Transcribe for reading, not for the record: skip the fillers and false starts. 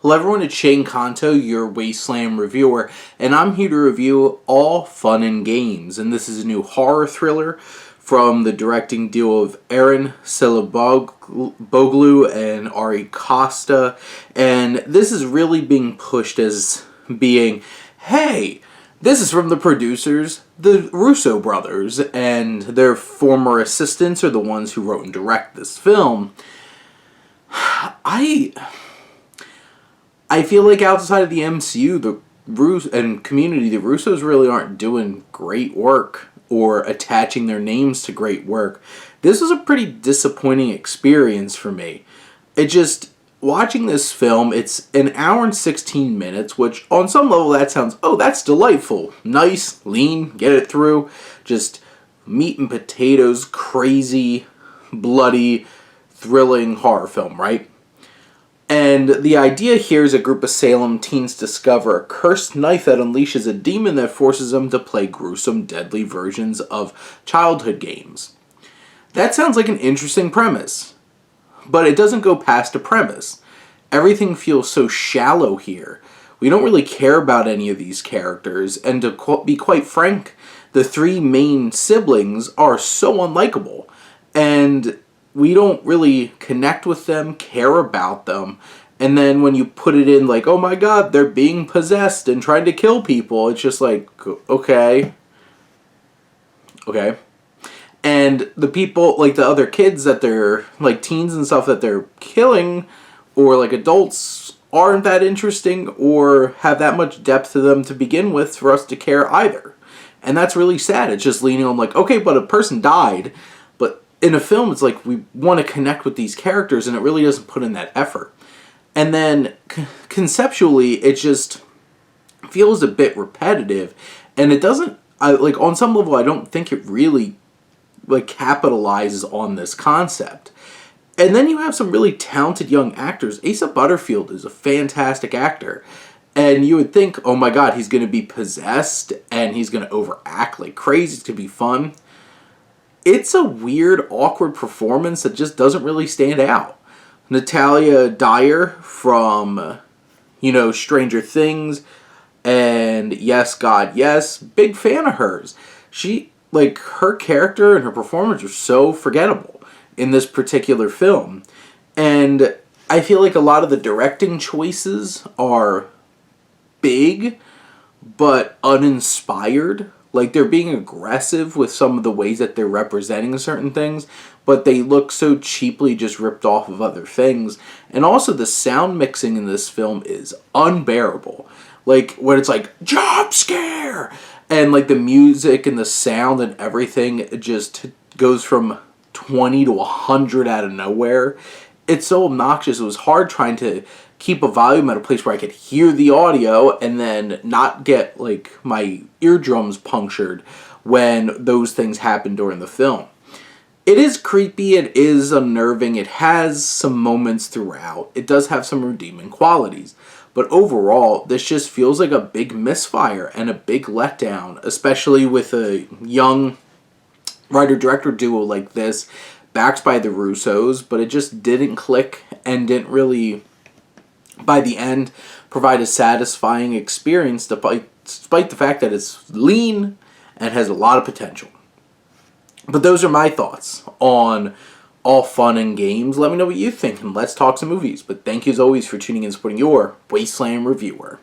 Hello everyone, it's Shane Kanto, your Wasteland reviewer, and I'm here to review All Fun and Games. And this is a new horror thriller from the directing duo of Aaron Silaboglu and Ari Costa. And this is really being pushed as being, hey, this is from the producers, the Russo brothers, and their former assistants are the ones who wrote and direct this film. I feel like outside of the MCU, and community, the Russos really aren't doing great work or attaching their names to great work. This was a pretty disappointing experience for me. Watching this film, it's an hour and 16 minutes, which on some level that sounds, oh, that's delightful. Nice, lean, get it through. Just meat and potatoes, crazy, bloody, thrilling horror film, right? And the idea here is a group of Salem teens discover a cursed knife that unleashes a demon that forces them to play gruesome, deadly versions of childhood games. That sounds like an interesting premise, but it doesn't go past a premise. Everything feels so shallow here. We don't really care about any of these characters, and to be quite frank, the three main siblings are so unlikable, and we don't really connect with them, care about them, and then when you put it in like, oh my god, they're being possessed and trying to kill people, it's just like, okay. And the people, like the other kids that they're, like teens and stuff that they're killing, or like adults, aren't that interesting or have that much depth to them to begin with for us to care either. And that's really sad. It's just leaning on like, okay, but a person died, but in a film, it's like we want to connect with these characters, and it really doesn't put in that effort. And then conceptually, it just feels a bit repetitive, and it doesn't. On some level, I don't think it really capitalizes on this concept. And then you have some really talented young actors. Asa Butterfield is a fantastic actor. And you would think, oh my god, he's going to be possessed, and he's going to overact like crazy. It's going to be fun. It's a weird, awkward performance that just doesn't really stand out. Natalia Dyer from, Stranger Things and Yes, God, Yes, big fan of hers. Her character and her performance are so forgettable in this particular film. And I feel like a lot of the directing choices are big, but uninspired. Like, they're being aggressive with some of the ways that they're representing certain things, but they look so cheaply just ripped off of other things. And also, the sound mixing in this film is unbearable. When it's like, jump scare! And, the music and the sound and everything, it just goes from 20 to 100 out of nowhere. It's so obnoxious. It was hard trying to keep a volume at a place where I could hear the audio and then not get my eardrums punctured when those things happen during the film. It is creepy, it is unnerving, it has some moments throughout, it does have some redeeming qualities, but overall this just feels like a big misfire and a big letdown, especially with a young writer-director duo like this, backed by the Russos, but it just didn't click and didn't really, by the end, provide a satisfying experience despite the fact that it's lean and has a lot of potential. But those are my thoughts on All Fun and Games. Let me know what you think, and let's talk some movies. But thank you as always for tuning in and supporting your Wasteland reviewer.